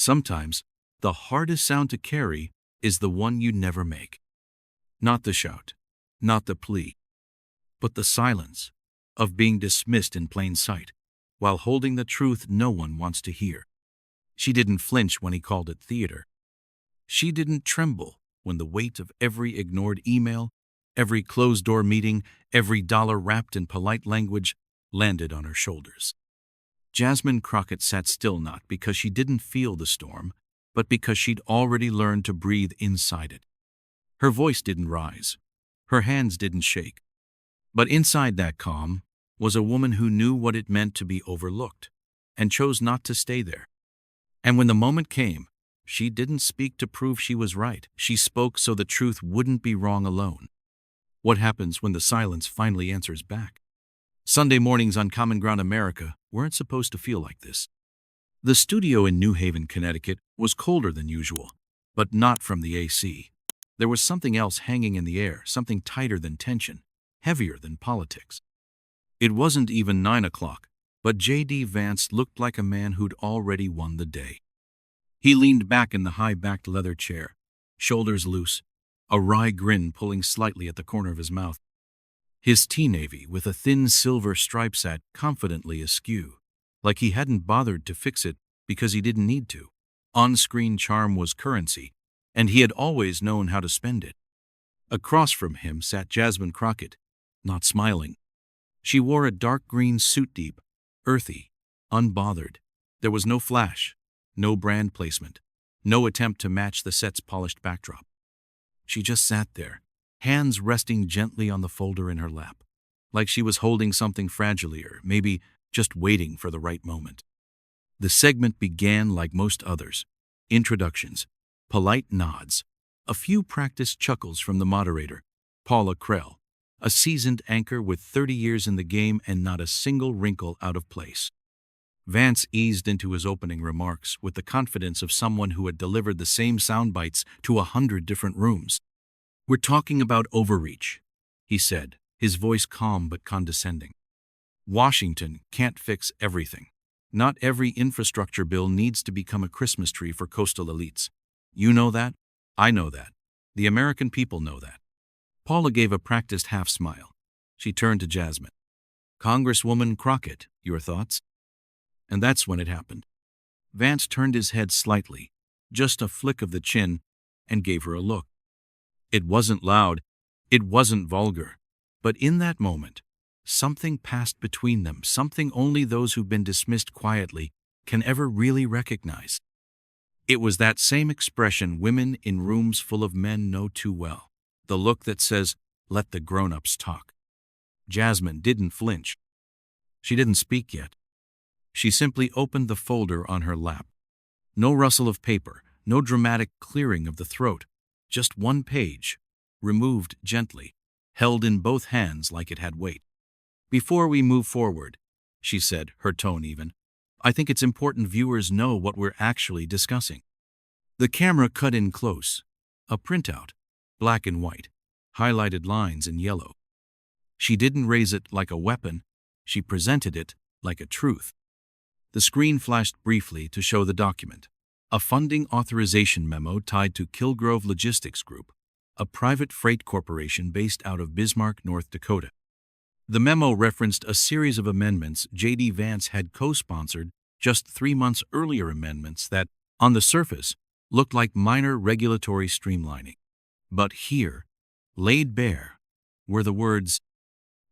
Sometimes, the hardest sound to carry is the one you never make. Not the shout, not the plea, but the silence of being dismissed in plain sight, while holding the truth no one wants to hear. She didn't flinch when he called it theater. She didn't tremble when the weight of every ignored email, every closed-door meeting, every dollar wrapped in polite language landed on her shoulders. Jasmine Crockett sat still not because she didn't feel the storm, but because she'd already learned to breathe inside it. Her voice didn't rise. Her hands didn't shake. But inside that calm was a woman who knew what it meant to be overlooked and chose not to stay there. And when the moment came, she didn't speak to prove she was right. She spoke so the truth wouldn't be wrong alone. What happens when the silence finally answers back? Sunday mornings on Common Ground America weren't supposed to feel like this. The studio in New Haven, Connecticut was colder than usual, but not from the AC. There was something else hanging in the air, something tighter than tension, heavier than politics. It wasn't even 9 o'clock, but JD Vance looked like a man who'd already won the day. He leaned back in the high-backed leather chair, shoulders loose, a wry grin pulling slightly at the corner of his mouth. His tea-navy with a thin silver stripe sat confidently askew, like he hadn't bothered to fix it because he didn't need to. On-screen charm was currency, and he had always known how to spend it. Across from him sat Jasmine Crockett, not smiling. She wore a dark green suit, deep, earthy, unbothered. There was no flash, no brand placement, no attempt to match the set's polished backdrop. She just sat there, hands resting gently on the folder in her lap, like she was holding something fragile, or maybe just waiting for the right moment. The segment began like most others. Introductions, polite nods, a few practiced chuckles from the moderator, Paula Krell, a seasoned anchor with 30 years in the game and not a single wrinkle out of place. Vance eased into his opening remarks with the confidence of someone who had delivered the same sound bites to 100 different rooms. "We're talking about overreach," he said, his voice calm but condescending. "Washington can't fix everything. Not every infrastructure bill needs to become a Christmas tree for coastal elites. You know that. I know that. The American people know that." Paula gave a practiced half-smile. She turned to Jasmine. "Congresswoman Crockett, your thoughts?" And that's when it happened. Vance turned his head slightly, just a flick of the chin, and gave her a look. It wasn't loud, it wasn't vulgar, but in that moment, something passed between them, something only those who've been dismissed quietly can ever really recognize. It was that same expression women in rooms full of men know too well, the look that says, "Let the grown-ups talk." Jasmine didn't flinch. She didn't speak yet. She simply opened the folder on her lap. No rustle of paper, no dramatic clearing of the throat, just one page, removed gently, held in both hands like it had weight. "Before we move forward," she said, her tone even, "I think it's important viewers know what we're actually discussing." The camera cut in close, a printout, black and white, highlighted lines in yellow. She didn't raise it like a weapon, she presented it like a truth. The screen flashed briefly to show the document, a funding authorization memo tied to Kilgrove Logistics Group, a private freight corporation based out of Bismarck, North Dakota. The memo referenced a series of amendments JD Vance had co-sponsored just 3 months earlier, amendments that, on the surface, looked like minor regulatory streamlining. But here, laid bare, were the words,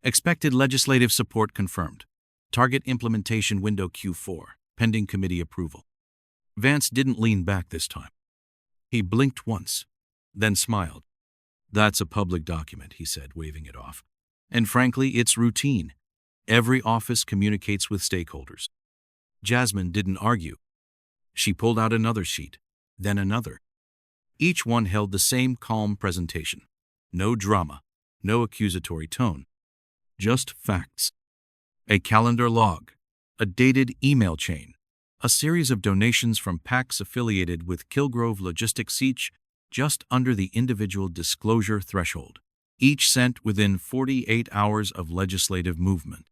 "Expected legislative support confirmed. Target implementation window Q4, pending committee approval." Vance didn't lean back this time. He blinked once, then smiled. "That's a public document," he said, waving it off. "And frankly, it's routine. Every office communicates with stakeholders." Jasmine didn't argue. She pulled out another sheet, then another. Each one held the same calm presentation. No drama, no accusatory tone. Just facts. A calendar log, a dated email chain, a series of donations from PACs affiliated with Kilgrove Logistics, each just under the individual disclosure threshold, each sent within 48 hours of legislative movement.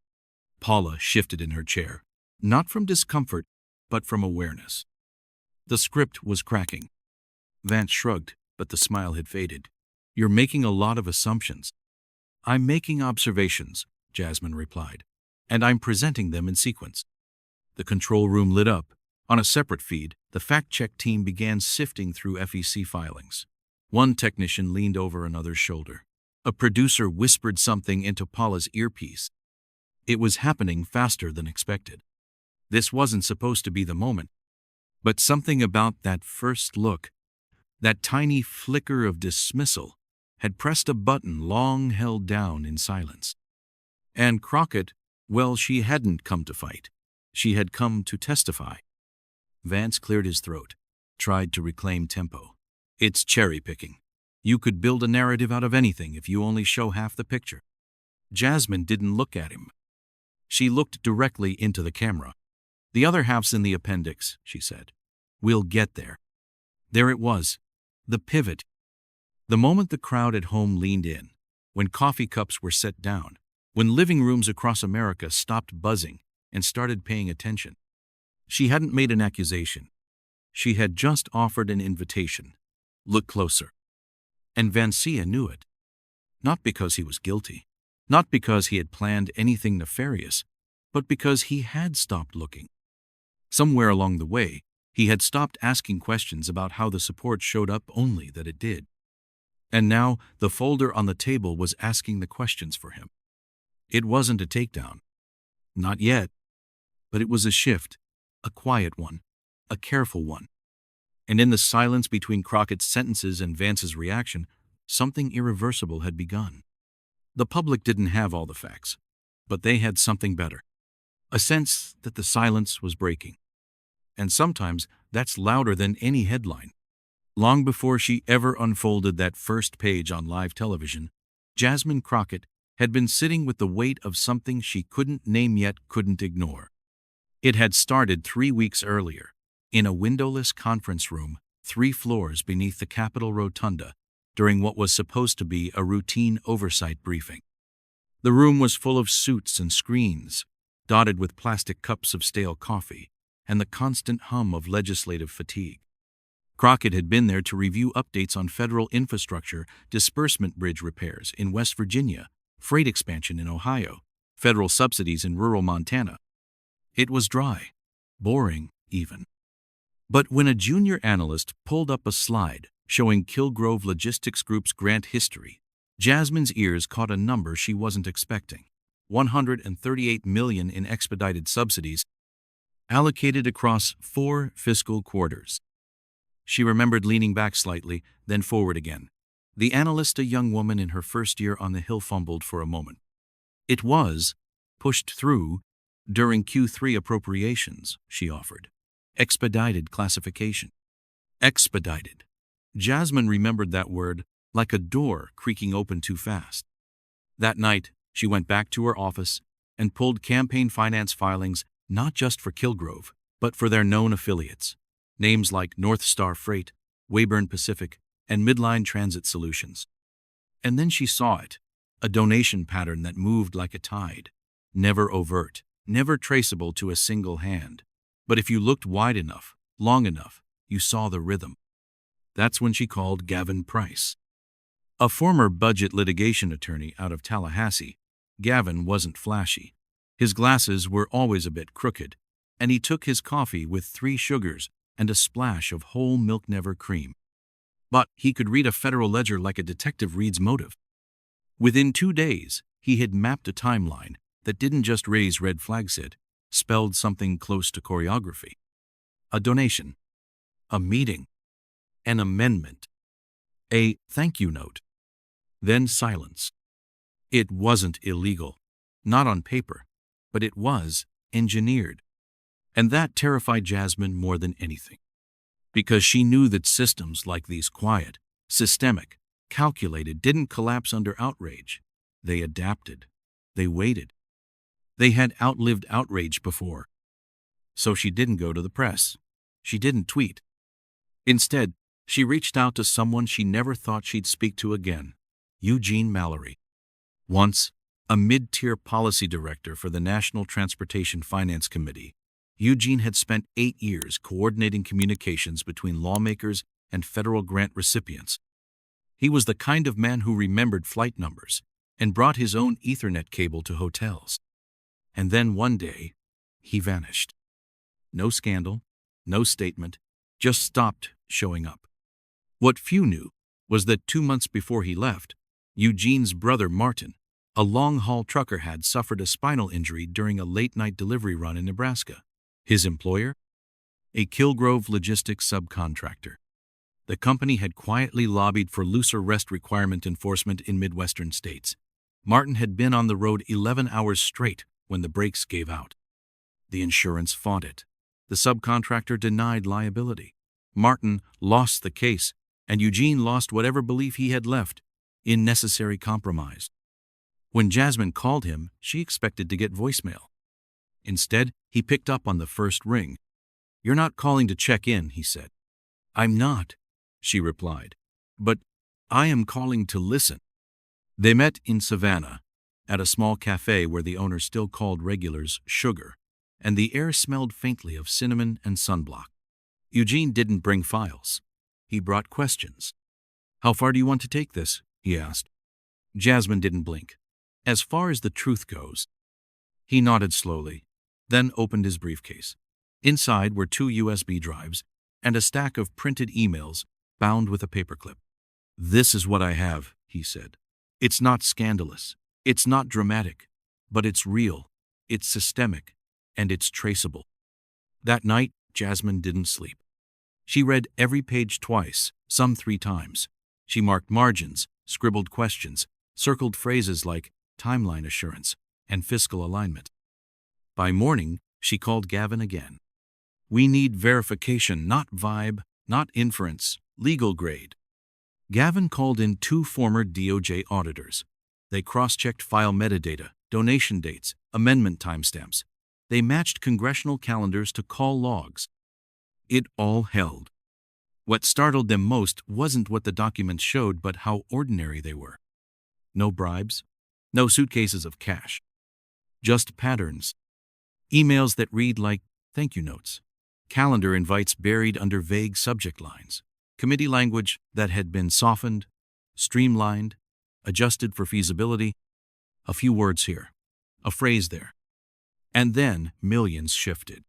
Paula shifted in her chair, not from discomfort, but from awareness. The script was cracking. Vance shrugged, but the smile had faded. "You're making a lot of assumptions." "I'm making observations," Jasmine replied, "and I'm presenting them in sequence." The control room lit up. On a separate feed, the fact-check team began sifting through FEC filings. One technician leaned over another's shoulder. A producer whispered something into Paula's earpiece. It was happening faster than expected. This wasn't supposed to be the moment, but something about that first look, that tiny flicker of dismissal, had pressed a button long held down in silence. And Crockett, well, she hadn't come to fight. She had come to testify. Vance cleared his throat, tried to reclaim tempo. "It's cherry-picking. You could build a narrative out of anything if you only show half the picture." Jasmine didn't look at him. She looked directly into the camera. "The other half's in the appendix," she said. "We'll get there." There it was, the pivot. The moment the crowd at home leaned in, when coffee cups were set down, when living rooms across America stopped buzzing and started paying attention. She hadn't made an accusation. She had just offered an invitation. Look closer. And Vancia knew it. Not because he was guilty, not because he had planned anything nefarious, but because he had stopped looking. Somewhere along the way, he had stopped asking questions about how the support showed up, only that it did. And now the folder on the table was asking the questions for him. It wasn't a takedown. Not yet. But it was a shift, a quiet one, a careful one. And in the silence between Crockett's sentences and Vance's reaction, something irreversible had begun. The public didn't have all the facts, but they had something better. A sense that the silence was breaking. And sometimes that's louder than any headline. Long before she ever unfolded that first page on live television, Jasmine Crockett had been sitting with the weight of something she couldn't name yet couldn't ignore. It had started 3 weeks earlier, in a windowless conference room 3 floors beneath the Capitol Rotunda, during what was supposed to be a routine oversight briefing. The room was full of suits and screens, dotted with plastic cups of stale coffee, and the constant hum of legislative fatigue. Crockett had been there to review updates on federal infrastructure, disbursement bridge repairs in West Virginia, freight expansion in Ohio, federal subsidies in rural Montana. It was dry, boring even. But when a junior analyst pulled up a slide showing Kilgrove Logistics Group's grant history, Jasmine's ears caught a number she wasn't expecting: $138 million in expedited subsidies, allocated across 4 fiscal quarters. She remembered leaning back slightly, then forward again. The analyst, a young woman in her first year on the Hill, fumbled for a moment. "It was pushed through during Q3 appropriations," she offered. "Expedited classification." Expedited. Jasmine remembered that word like a door creaking open too fast. That night, she went back to her office and pulled campaign finance filings not just for Kilgrove, but for their known affiliates. Names like North Star Freight, Weyburn Pacific, and Midline Transit Solutions. And then she saw it, a donation pattern that moved like a tide, never overt, never traceable to a single hand. But if you looked wide enough, long enough, you saw the rhythm. That's when she called Gavin Price. A former budget litigation attorney out of Tallahassee, Gavin wasn't flashy. His glasses were always a bit crooked, and he took his coffee with 3 sugars and a splash of whole milk never cream. But he could read a federal ledger like a detective reads motive. Within 2 days, he had mapped a timeline that didn't just raise red flags, it spelled something close to choreography. A donation, a meeting, an amendment, a thank you note. Then silence. It wasn't illegal, not on paper, but it was engineered. And that terrified Jasmine more than anything, because she knew that systems like these, quiet, systemic, calculated, didn't collapse under outrage. They adapted. They waited. They had outlived outrage before. So she didn't go to the press. She didn't tweet. Instead, she reached out to someone she never thought she'd speak to again: Eugene Mallory. Once a mid-tier policy director for the National Transportation Finance Committee, Eugene had spent 8 years coordinating communications between lawmakers and federal grant recipients. He was the kind of man who remembered flight numbers and brought his own Ethernet cable to hotels. And then one day, he vanished. No scandal, no statement, just stopped showing up. What few knew was that 2 months before he left, Eugene's brother Martin, a long-haul trucker, had suffered a spinal injury during a late-night delivery run in Nebraska. His employer? A Kilgrove logistics subcontractor. The company had quietly lobbied for looser rest requirement enforcement in Midwestern states. Martin had been on the road 11 hours straight when the brakes gave out. The insurance fought it. The subcontractor denied liability. Martin lost the case, and Eugene lost whatever belief he had left in necessary compromise. When Jasmine called him, she expected to get voicemail. Instead, he picked up on the first ring. "You're not calling to check in," he said. "I'm not," she replied, "but I am calling to listen." They met in Savannah, at a small cafe where the owner still called regulars sugar, and the air smelled faintly of cinnamon and sunblock. Eugene didn't bring files. He brought questions. "How far do you want to take this?" he asked. Jasmine didn't blink. "As far as the truth goes." He nodded slowly, then opened his briefcase. Inside were 2 USB drives and a stack of printed emails bound with a paperclip. "This is what I have," he said. "It's not scandalous. It's not dramatic. But it's real. It's systemic. And it's traceable." That night, Jasmine didn't sleep. She read every page twice, some 3 times. She marked margins, scribbled questions, circled phrases like timeline assurance and fiscal alignment. By morning, she called Gavin again. "We need verification, not vibe, not inference, legal grade." Gavin called in 2 former DOJ auditors. They cross-checked file metadata, donation dates, amendment timestamps. They matched congressional calendars to call logs. It all held. What startled them most wasn't what the documents showed, but how ordinary they were. No bribes, no suitcases of cash. Just patterns. Emails that read like thank you notes. Calendar invites buried under vague subject lines. Committee language that had been softened, streamlined, adjusted for feasibility. A few words here, a phrase there. And then millions shifted.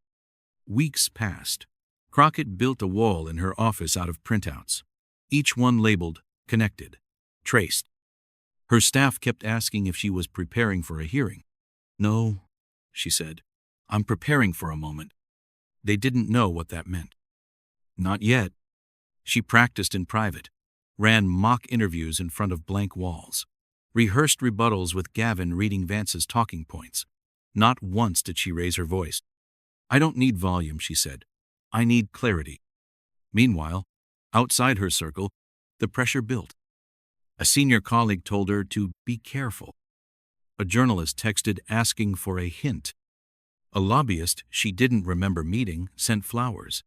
Weeks passed. Crockett built a wall in her office out of printouts, each one labeled, connected, traced. Her staff kept asking if she was preparing for a hearing. "No," she said. "I'm preparing for a moment." They didn't know what that meant. Not yet. She practiced in private, ran mock interviews in front of blank walls, rehearsed rebuttals with Gavin reading Vance's talking points. Not once did she raise her voice. "I don't need volume," she said. "I need clarity." Meanwhile, outside her circle, the pressure built. A senior colleague told her to be careful. A journalist texted asking for a hint. A lobbyist she didn't remember meeting sent flowers.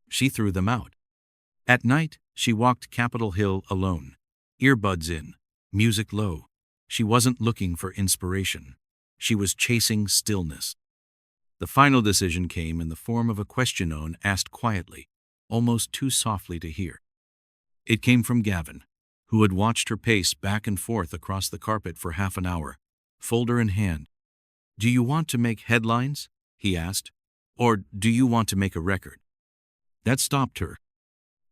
She threw them out. At night, she walked Capitol Hill alone, earbuds in, music low. She wasn't looking for inspiration. She was chasing stillness. The final decision came in the form of a question asked quietly, almost too softly to hear. It came from Gavin, who had watched her pace back and forth across the carpet for half an hour, folder in hand. "Do you want to make headlines?" he asked. "Or do you want to make a record?" That stopped her,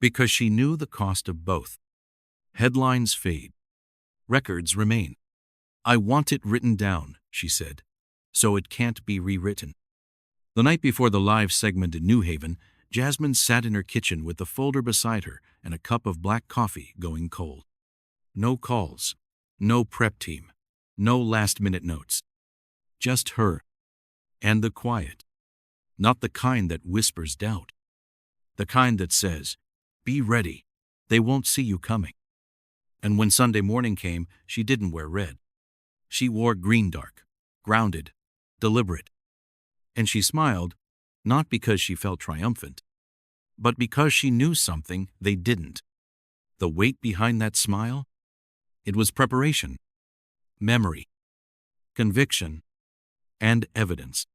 because she knew the cost of both. Headlines fade. Records remain. "I want it written down," she said, "so it can't be rewritten." The night before the live segment in New Haven, Jasmine sat in her kitchen with the folder beside her and a cup of black coffee going cold. No calls, no prep team, no last-minute notes. Just her and the quiet. Not the kind that whispers doubt. The kind that says, "Be ready, they won't see you coming." And when Sunday morning came, she didn't wear red. She wore green dark, grounded, deliberate. And she smiled, not because she felt triumphant, but because she knew something they didn't. The weight behind that smile? It was preparation, memory, conviction, and evidence.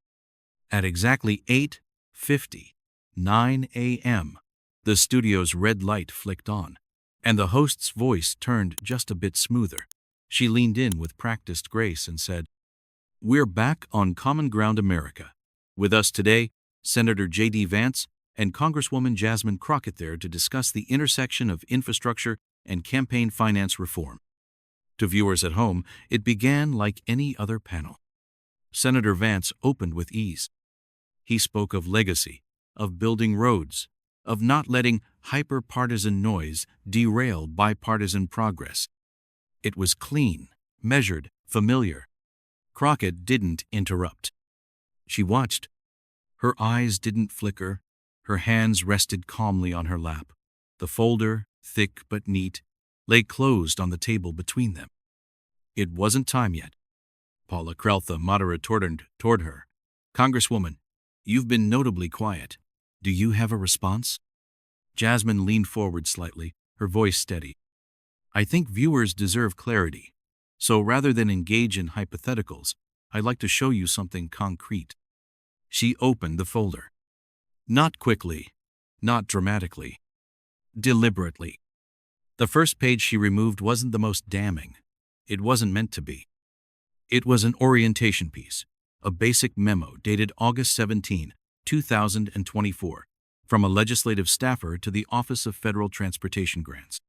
At exactly 8:59 a.m., the studio's red light flicked on, and the host's voice turned just a bit smoother. She leaned in with practiced grace and said, "We're back on Common Ground America. With us today, Senator JD Vance and Congresswoman Jasmine Crockett there to discuss the intersection of infrastructure and campaign finance reform." To viewers at home, it began like any other panel. Senator Vance opened with ease. He spoke of legacy, of building roads, of not letting hyper-partisan noise derail bipartisan progress. It was clean, measured, familiar. Crockett didn't interrupt. She watched. Her eyes didn't flicker. Her hands rested calmly on her lap. The folder, thick but neat, lay closed on the table between them. It wasn't time yet. Paula Kreltha, moderator, toward her. "Congresswoman, you've been notably quiet. Do you have a response?" Jasmine leaned forward slightly, her voice steady. "I think viewers deserve clarity. So rather than engage in hypotheticals, I'd like to show you something concrete." She opened the folder. Not quickly, not dramatically, deliberately. The first page she removed wasn't the most damning. It wasn't meant to be. It was an orientation piece, a basic memo dated August 17, 2024, from a legislative staffer to the Office of Federal Transportation Grants.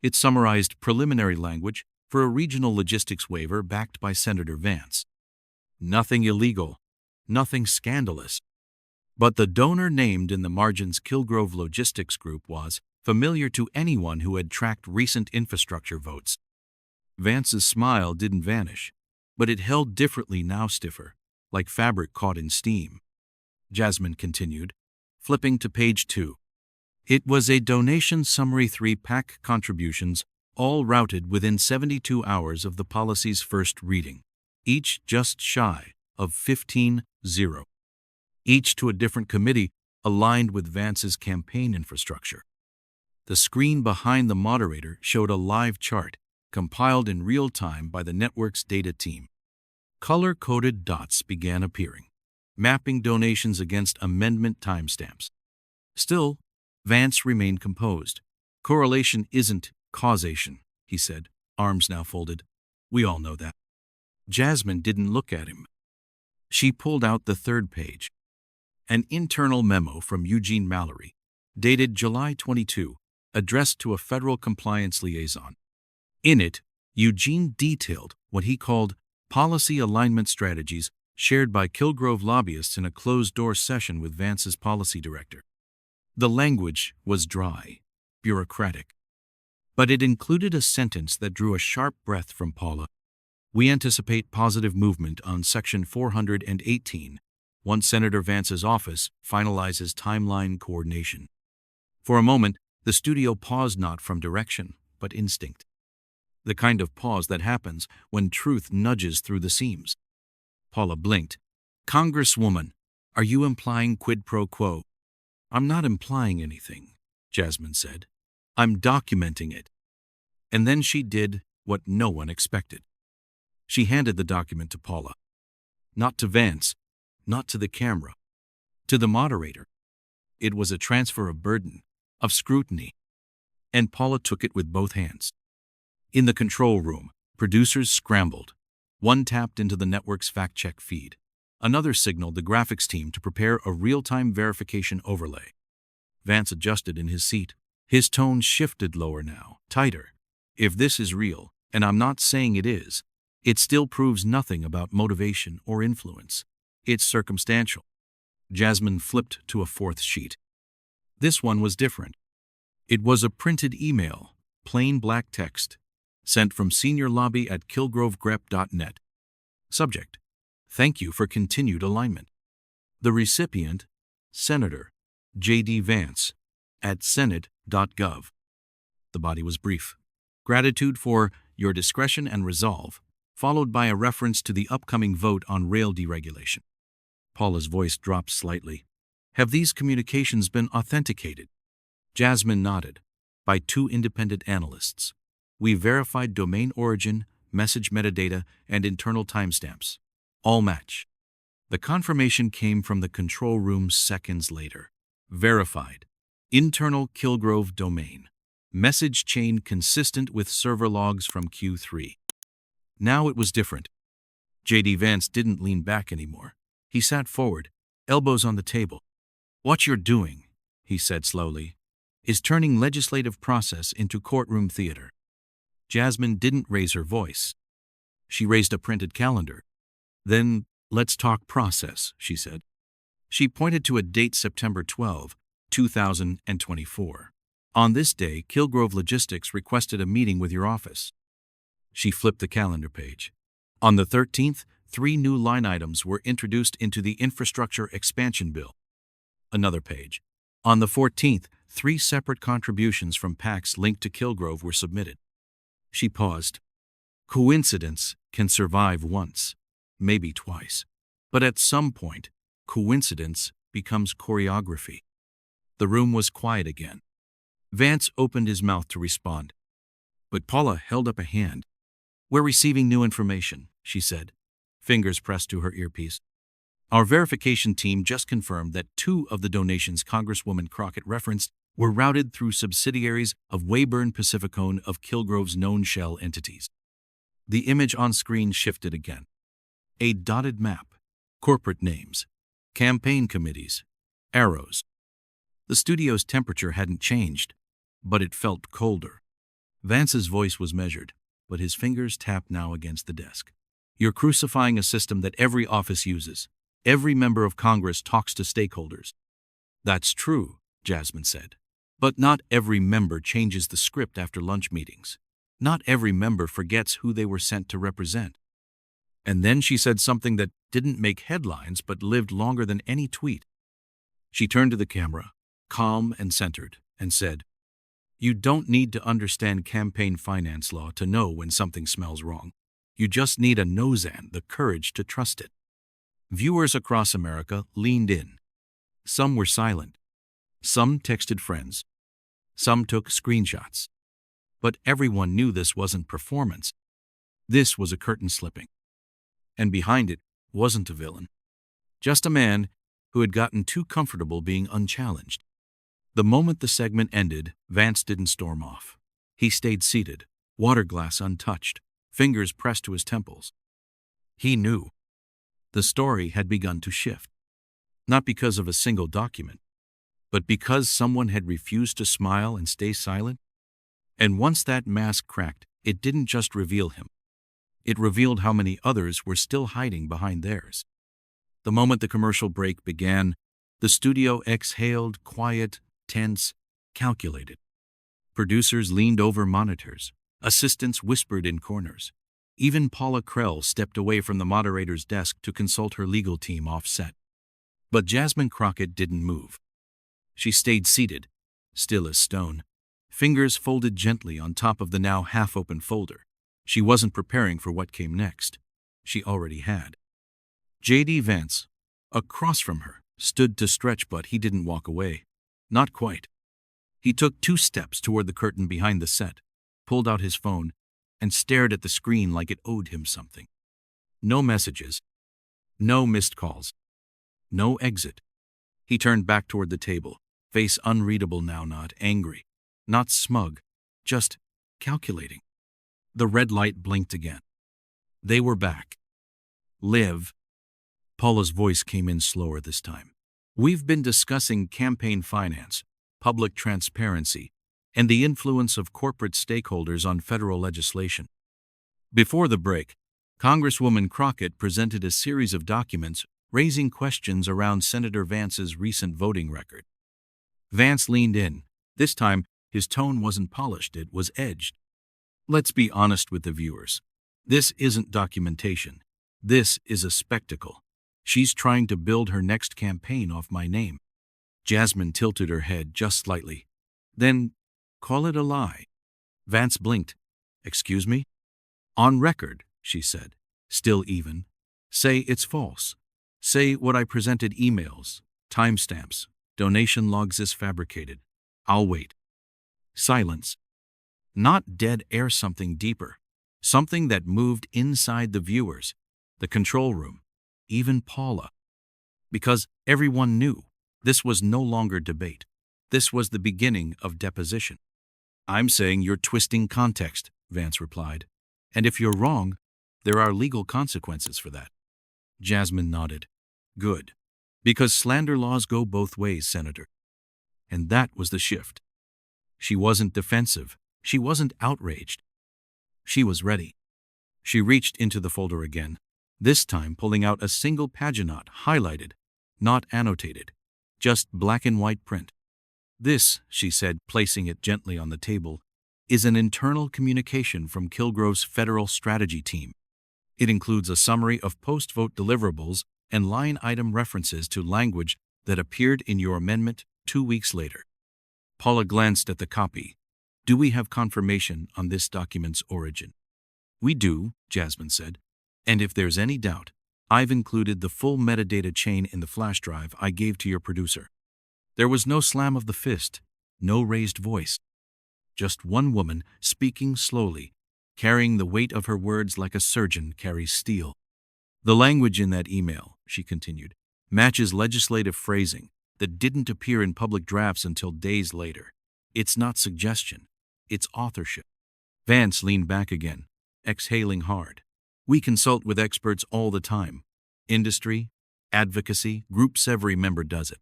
It summarized preliminary language for a regional logistics waiver backed by Senator Vance. Nothing illegal, nothing scandalous. But the donor named in the margins, Kilgrove Logistics Group, was familiar to anyone who had tracked recent infrastructure votes. Vance's smile didn't vanish, but it held differently, now stiffer, like fabric caught in steam. Jasmine continued, flipping to page 2. It was a donation summary, 3-pack contributions, all routed within 72 hours of the policy's first reading, each just shy of 15-0. Each to a different committee aligned with Vance's campaign infrastructure. The screen behind the moderator showed a live chart, compiled in real time by the network's data team. Color-coded dots began appearing, mapping donations against amendment timestamps. Still, Vance remained composed. "Correlation isn't causation," he said, arms now folded. "We all know that." Jasmine didn't look at him. She pulled out the third page. An internal memo from Eugene Mallory, dated July 22, addressed to a federal compliance liaison. In it, Eugene detailed what he called policy alignment strategies shared by Kilgrove lobbyists in a closed-door session with Vance's policy director. The language was dry, bureaucratic, but it included a sentence that drew a sharp breath from Paula. "We anticipate positive movement on Section 418 once Senator Vance's office finalizes timeline coordination." For a moment, the studio paused, not from direction, but instinct. The kind of pause that happens when truth nudges through the seams. Paula blinked. "Congresswoman, are you implying quid pro quo?" "I'm not implying anything," Jasmine said. "I'm documenting it." And then she did what no one expected. She handed the document to Paula. Not to Vance, not to the camera, to the moderator. It was a transfer of burden, of scrutiny, and Paula took it with both hands. In the control room, producers scrambled. One tapped into the network's fact-check feed. Another signaled the graphics team to prepare a real-time verification overlay. Vance adjusted in his seat. His tone shifted lower now, tighter. "If this is real, and I'm not saying it is, it still proves nothing about motivation or influence. It's circumstantial." Jasmine flipped to a fourth sheet. This one was different. It was a printed email, plain black text, sent from senior lobby at kilgrovegrep.net. Subject: "Thank you for continued alignment." The recipient: Senator JD Vance at senate.gov. The body was brief. "Gratitude for your discretion and resolve," followed by a reference to the upcoming vote on rail deregulation. Paula's voice dropped slightly. "Have these communications been authenticated?" Jasmine nodded. "By 2 independent analysts. We verified domain origin, message metadata, and internal timestamps. All match." The confirmation came from the control room seconds later. Verified. Internal Kilgrove domain. Message chain consistent with server logs from Q3. Now it was different. JD Vance didn't lean back anymore. He sat forward, elbows on the table. "What you're doing," he said slowly, "is turning legislative process into courtroom theater." Jasmine didn't raise her voice. She raised a printed calendar. "Then, let's talk process," she said. She pointed to a date, September 12, 2024. "On this day, Kilgrove Logistics requested a meeting with your office." She flipped the calendar page. "On the 13th, 3 new line items were introduced into the Infrastructure Expansion Bill." Another page. "On the 14th, 3 separate contributions from PACs linked to Kilgrove were submitted." She paused. Coincidence can survive once, maybe twice. But at some point, coincidence becomes choreography. The room was quiet again. Vance opened his mouth to respond, but Paula held up a hand. "We're receiving new information," she said, fingers pressed to her earpiece. "Our verification team just confirmed that 2 of the donations Congresswoman Crockett referenced were routed through subsidiaries of Weyburn Pacificone of Kilgrove's known shell entities." The image on screen shifted again. A dotted map, corporate names, campaign committees, arrows. The studio's temperature hadn't changed, but it felt colder. Vance's voice was measured, but his fingers tapped now against the desk. "You're crucifying a system that every office uses. Every member of Congress talks to stakeholders." "That's true," Jasmine said. "But not every member changes the script after lunch meetings. Not every member forgets who they were sent to represent." And then she said something that didn't make headlines but lived longer than any tweet. She turned to the camera, calm and centered, and said, "You don't need to understand campaign finance law to know when something smells wrong. You just need a nose and the courage to trust it." Viewers across America leaned in. Some were silent. Some texted friends. Some took screenshots. But everyone knew this wasn't performance. This was a curtain slipping. And behind it wasn't a villain. Just a man who had gotten too comfortable being unchallenged. The moment the segment ended, Vance didn't storm off. He stayed seated, water glass untouched, fingers pressed to his temples. He knew. The story had begun to shift. Not because of a single document, but because someone had refused to smile and stay silent. And once that mask cracked, it didn't just reveal him. It revealed how many others were still hiding behind theirs. The moment the commercial break began, the studio exhaled, quiet, tense, calculated. Producers leaned over monitors. Assistants whispered in corners. Even Paula Krell stepped away from the moderator's desk to consult her legal team off-set. But Jasmine Crockett didn't move. She stayed seated, still as stone, fingers folded gently on top of the now half-open folder. She wasn't preparing for what came next. She already had. JD Vance, across from her, stood to stretch, but he didn't walk away. Not quite. He took 2 steps toward the curtain behind the set, pulled out his phone, and stared at the screen like it owed him something. No messages. No missed calls. No exit. He turned back toward the table, face unreadable now, not angry, not smug, just calculating. The red light blinked again. They were back. "Liv." Paula's voice came in slower this time. "We've been discussing campaign finance, public transparency, and the influence of corporate stakeholders on federal legislation." Before the break, Congresswoman Crockett presented a series of documents raising questions around Senator Vance's recent voting record. Vance leaned in. This time, his tone wasn't polished, it was edged. "Let's be honest with the viewers. This isn't documentation. This is a spectacle. She's trying to build her next campaign off my name." Jasmine tilted her head just slightly. "Then call it a lie." Vance blinked. "Excuse me?" "On record," she said, still even. "Say it's false. Say what I presented, emails, timestamps, donation logs is fabricated. I'll wait." Silence. Not dead air, something deeper. Something that moved inside the viewers, the control room, even Paula. Because everyone knew this was no longer debate. This was the beginning of deposition. "I'm saying you're twisting context," Vance replied. "And if you're wrong, there are legal consequences for that." Jasmine nodded. "Good. Because slander laws go both ways, Senator." And that was the shift. She wasn't defensive. She wasn't outraged. She was ready. She reached into the folder again, this time pulling out a single paginate, highlighted, not annotated, just black and white print. "This," she said, placing it gently on the table, "is an internal communication from Kilgrove's Federal Strategy Team. It includes a summary of post-vote deliverables and line-item references to language that appeared in your amendment 2 weeks later." Paula glanced at the copy. "Do we have confirmation on this document's origin?" "We do," Jasmine said. "And if there's any doubt, I've included the full metadata chain in the flash drive I gave to your producer." There was no slam of the fist, no raised voice. Just one woman speaking slowly, carrying the weight of her words like a surgeon carries steel. "The language in that email," she continued, "matches legislative phrasing that didn't appear in public drafts until days later. It's not suggestion, it's authorship." Vance leaned back again, exhaling hard. "We consult with experts all the time. Industry, advocacy, groups, every member does it.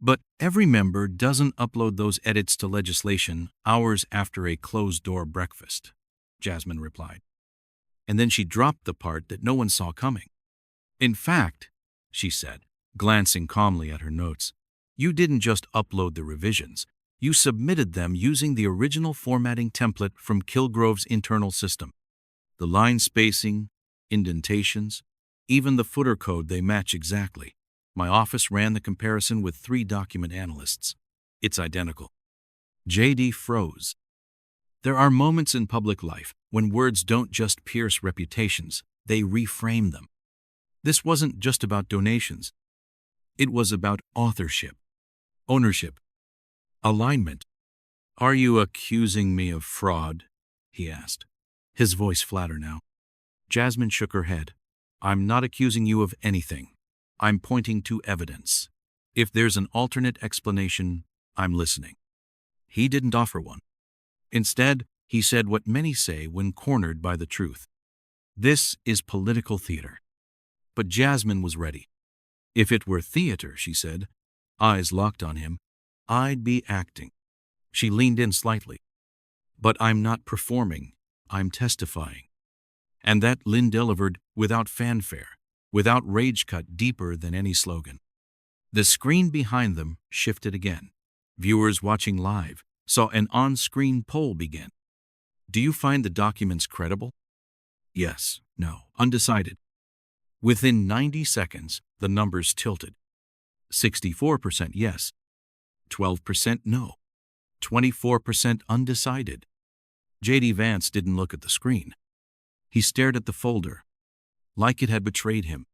But every member doesn't upload those edits to legislation hours after a closed-door breakfast," Jasmine replied. And then she dropped the part that no one saw coming. "In fact," she said, glancing calmly at her notes, "you didn't just upload the revisions. You submitted them using the original formatting template from Kilgrove's internal system. The line spacing, indentations, even the footer code, they match exactly. My office ran the comparison with 3 document analysts. It's identical." JD froze. There are moments in public life when words don't just pierce reputations, they reframe them. This wasn't just about donations. It was about authorship, ownership, alignment. "Are you accusing me of fraud?" he asked, his voice flatter now. Jasmine shook her head. "I'm not accusing you of anything. I'm pointing to evidence. If there's an alternate explanation, I'm listening." He didn't offer one. Instead, he said what many say when cornered by the truth. "This is political theater." But Jasmine was ready. "If it were theater," she said, eyes locked on him, "I'd be acting." She leaned in slightly. "But I'm not performing, I'm testifying." And that Lynn delivered without fanfare, without rage cut deeper than any slogan. The screen behind them shifted again. Viewers watching live saw an on-screen poll begin. "Do you find the documents credible?" "Yes," "No," "Undecided." Within 90 seconds, the numbers tilted. 64% yes, 12% no, 24% undecided. JD Vance didn't look at the screen. He stared at the folder, like it had betrayed him.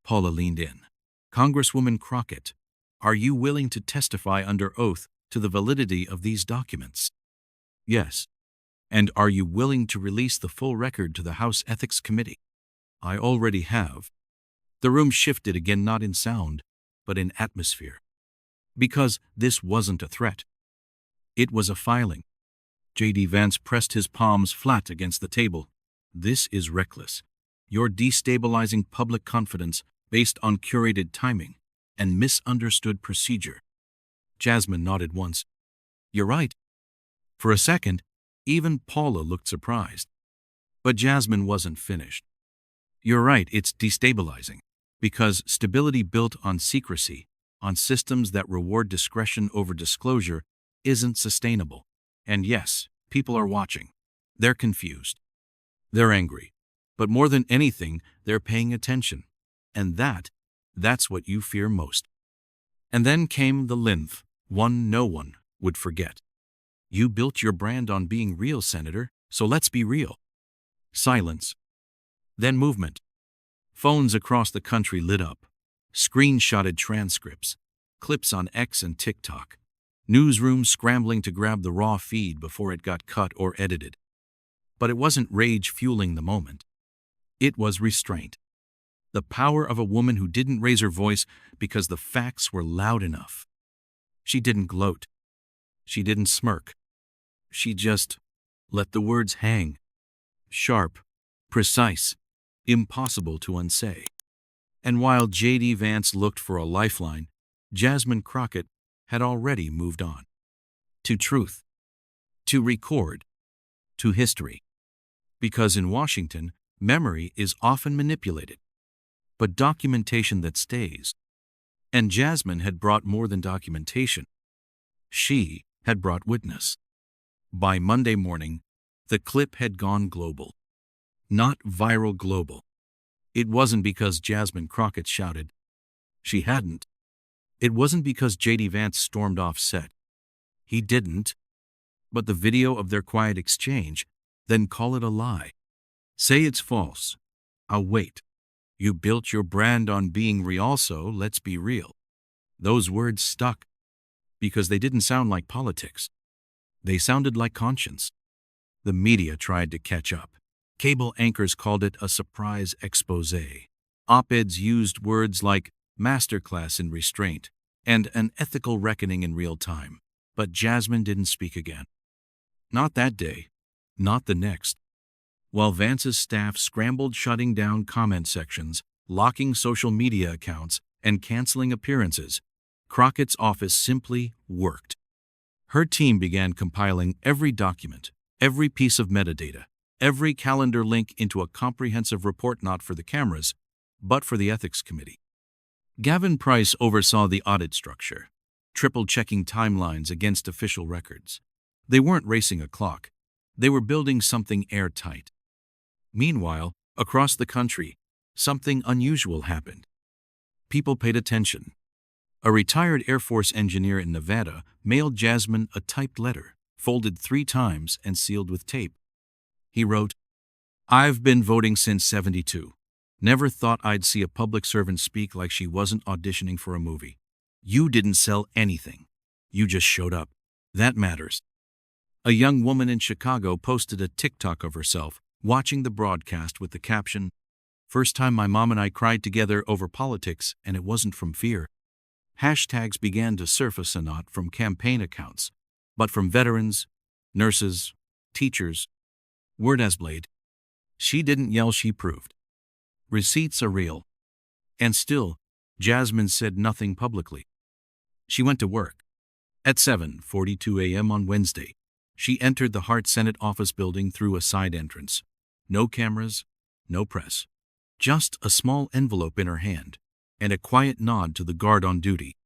Paula leaned in. "Congresswoman Crockett, are you willing to testify under oath to the validity of these documents?" "Yes." "And are you willing to release the full record to the House Ethics Committee?" "I already have." The room shifted again, not in sound, but in atmosphere. Because this wasn't a threat. It was a filing. JD Vance pressed his palms flat against the table. "This is reckless. You're destabilizing public confidence based on curated timing and misunderstood procedure." Jasmine nodded once. "You're right." For a second, even Paula looked surprised. But Jasmine wasn't finished. "You're right, it's destabilizing. Because stability built on secrecy, on systems that reward discretion over disclosure, isn't sustainable. And yes, people are watching. They're confused. They're angry. But more than anything, they're paying attention. And that's what you fear most." And then came the lymph, one no one would forget. "You built your brand on being real, Senator, so let's be real." Silence. Then movement. Phones across the country lit up. Screenshotted transcripts. Clips on X and TikTok. Newsrooms scrambling to grab the raw feed before it got cut or edited. But it wasn't rage fueling the moment. It was restraint. The power of a woman who didn't raise her voice because the facts were loud enough. She didn't gloat. She didn't smirk. She just let the words hang. Sharp, precise, impossible to unsay. And while JD Vance looked for a lifeline, Jasmine Crockett had already moved on. To truth. To record. To history. Because in Washington, memory is often manipulated, but documentation that stays. And Jasmine had brought more than documentation. She had brought witness. By Monday morning, the clip had gone global. Not viral global. It wasn't because Jasmine Crockett shouted. She hadn't. It wasn't because JD Vance stormed off set. He didn't. But the video of their quiet exchange, then call it a lie. Say it's false. I'll wait. You built your brand on being real, so let's be real. Those words stuck because they didn't sound like politics. They sounded like conscience. The media tried to catch up. Cable anchors called it a surprise expose. Op-eds used words like masterclass in restraint and an ethical reckoning in real time. But Jasmine didn't speak again. Not that day. Not the next. While Vance's staff scrambled shutting down comment sections, locking social media accounts, and canceling appearances, Crockett's office simply worked. Her team began compiling every document, every piece of metadata, every calendar link into a comprehensive report not for the cameras, but for the Ethics Committee. Gavin Price oversaw the audit structure, triple-checking timelines against official records. They weren't racing a clock. They were building something airtight. Meanwhile, across the country, something unusual happened. People paid attention. A retired Air Force engineer in Nevada mailed Jasmine a typed letter, folded 3 times and sealed with tape. He wrote, "I've been voting since '72. Never thought I'd see a public servant speak like she wasn't auditioning for a movie. You didn't sell anything. You just showed up. That matters." A young woman in Chicago posted a TikTok of herself watching the broadcast with the caption, "First time my mom and I cried together over politics, and it wasn't from fear." Hashtags began to surface, not from campaign accounts, but from veterans, nurses, teachers. Word as blade. She didn't yell, she proved. Receipts are real. And still, Jasmine said nothing publicly. She went to work. At 7:42 a.m. on Wednesday, she entered the Hart Senate office building through a side entrance. No cameras, no press. Just a small envelope in her hand, and a quiet nod to the guard on duty.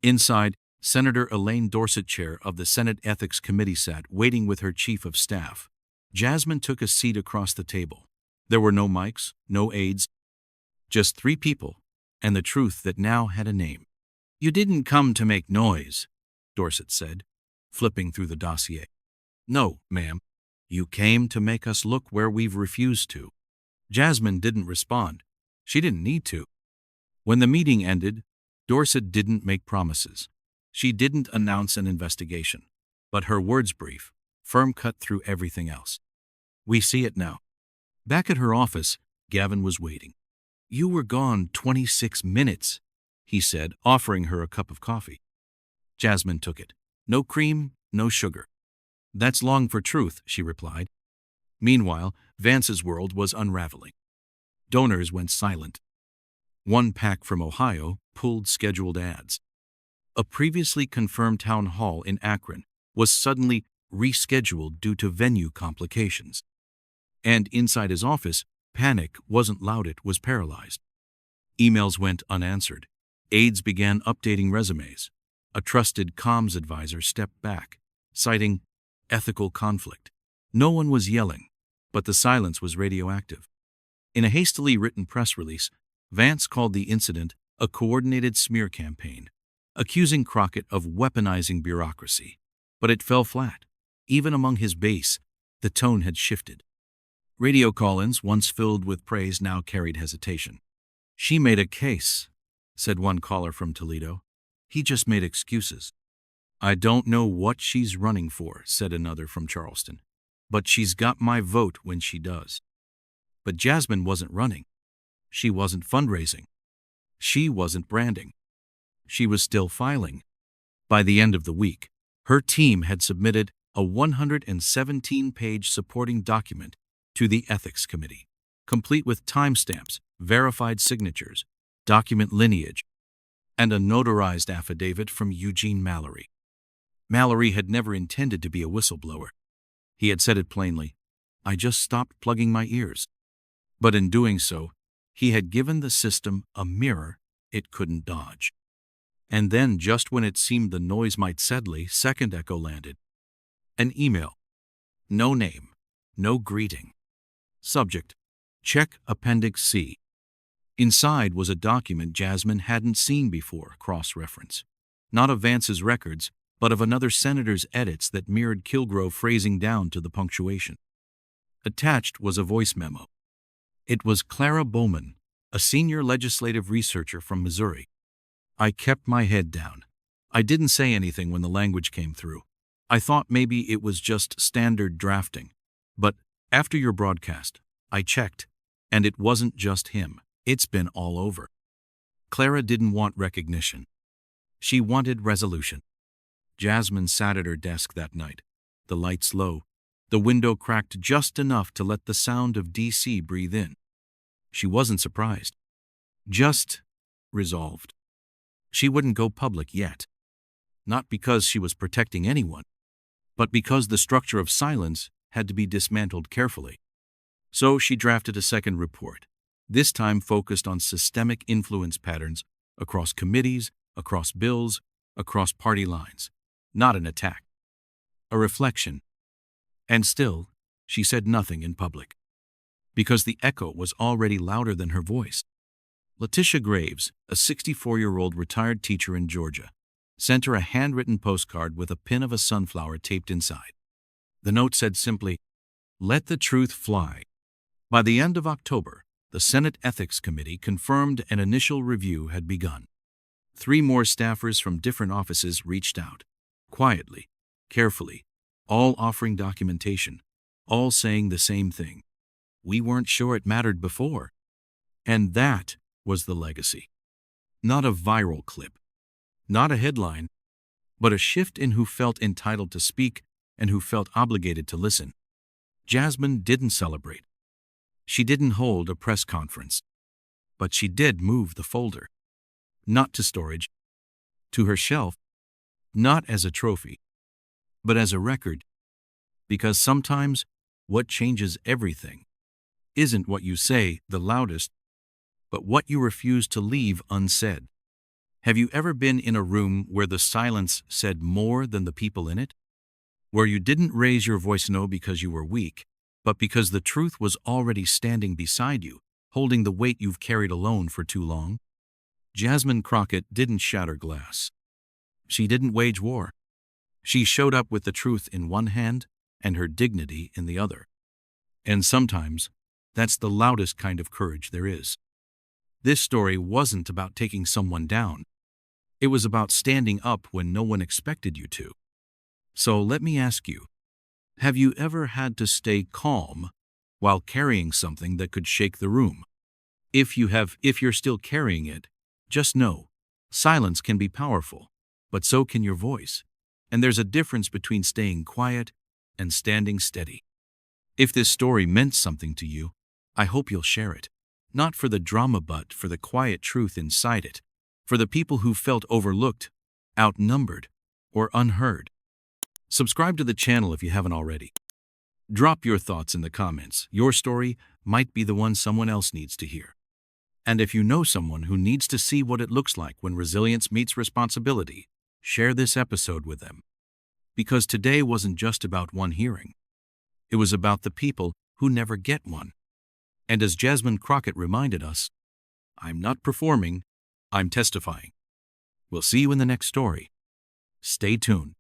Inside, Senator Elaine Dorsett, chair of the Senate Ethics Committee, sat waiting with her chief of staff. Jasmine took a seat across the table. There were no mics, no aides, just 3 people, and the truth that now had a name. "You didn't come to make noise," Dorsett said, flipping through the dossier. "No, ma'am. You came to make us look where we've refused to." Jasmine didn't respond. She didn't need to. When the meeting ended, Dorsett didn't make promises. She didn't announce an investigation. But her words brief, firm cut through everything else. "We see it now." Back at her office, Gavin was waiting. "You were gone 26 minutes, he said, offering her a cup of coffee. Jasmine took it. "No cream, no sugar." "That's long for truth," she replied. Meanwhile, Vance's world was unraveling. Donors went silent. One PAC from Ohio pulled scheduled ads. A previously confirmed town hall in Akron was suddenly rescheduled due to venue complications. And inside his office, panic wasn't loud, it was paralyzed. Emails went unanswered. Aides began updating resumes. A trusted comms advisor stepped back, citing ethical conflict. No one was yelling, but the silence was radioactive. In a hastily written press release, Vance called the incident a coordinated smear campaign, accusing Crockett of weaponizing bureaucracy. But it fell flat. Even among his base, the tone had shifted. Radio call-ins, once filled with praise, now carried hesitation. "She made a case," said one caller from Toledo. "He just made excuses." "I don't know what she's running for," said another from Charleston. "But she's got my vote when she does." But Jasmine wasn't running. She wasn't fundraising. She wasn't branding. She was still filing. By the end of the week, her team had submitted a 117-page supporting document to the Ethics Committee, complete with timestamps, verified signatures, document lineage, and a notarized affidavit from Eugene Mallory. Mallory had never intended to be a whistleblower. He had said it plainly, "I just stopped plugging my ears." But in doing so, he had given the system a mirror it couldn't dodge. And then, just when it seemed the noise might settle, second echo landed. An email. No name. No greeting. Subject: Check Appendix C. Inside was a document Jasmine hadn't seen before, cross-reference. Not of Vance's records, but of another senator's edits that mirrored Kilgrove phrasing down to the punctuation. Attached was a voice memo. It was Clara Bowman, a senior legislative researcher from Missouri. "I kept my head down. I didn't say anything when the language came through. I thought maybe it was just standard drafting. But after your broadcast, I checked, and it wasn't just him. It's been all over." Clara didn't want recognition. She wanted resolution. Jasmine sat at her desk that night, the lights low, the window cracked just enough to let the sound of DC breathe in. She wasn't surprised, just resolved. She wouldn't go public yet. Not because she was protecting anyone, but because the structure of silence had to be dismantled carefully. So she drafted a second report, this time focused on systemic influence patterns across committees, across bills, across party lines. Not an attack, a reflection. And still, she said nothing in public, because the echo was already louder than her voice. Letitia Graves, a 64-year-old retired teacher in Georgia, sent her a handwritten postcard with a pin of a sunflower taped inside. The note said simply, "Let the truth fly." By the end of October, the Senate Ethics Committee confirmed an initial review had begun. 3 more staffers from different offices reached out, quietly, carefully, all offering documentation, all saying the same thing. "We weren't sure it mattered before." And that was the legacy. Not a viral clip, not a headline, but a shift in who felt entitled to speak and who felt obligated to listen. Jasmine didn't celebrate. She didn't hold a press conference. But she did move the folder. Not to storage, to her shelf, not as a trophy, but as a record. Because sometimes what changes everything isn't what you say the loudest, but what you refuse to leave unsaid. Have you ever been in a room where the silence said more than the people in it? Where you didn't raise your voice no because you were weak, but because the truth was already standing beside you, holding the weight you've carried alone for too long? Jasmine Crockett didn't shatter glass. She didn't wage war. She showed up with the truth in one hand and her dignity in the other. And sometimes, that's the loudest kind of courage there is. This story wasn't about taking someone down. It was about standing up when no one expected you to. So let me ask you, have you ever had to stay calm while carrying something that could shake the room? If you're still carrying it, just know, silence can be powerful, but so can your voice. And there's a difference between staying quiet and standing steady. If this story meant something to you, I hope you'll share it. Not for the drama, but for the quiet truth inside it. For the people who felt overlooked, outnumbered, or unheard. Subscribe to the channel if you haven't already. Drop your thoughts in the comments. Your story might be the one someone else needs to hear. And if you know someone who needs to see what it looks like when resilience meets responsibility, share this episode with them. Because today wasn't just about one hearing. It was about the people who never get one. And as Jasmine Crockett reminded us, I'm not performing, I'm testifying. We'll see you in the next story. Stay tuned.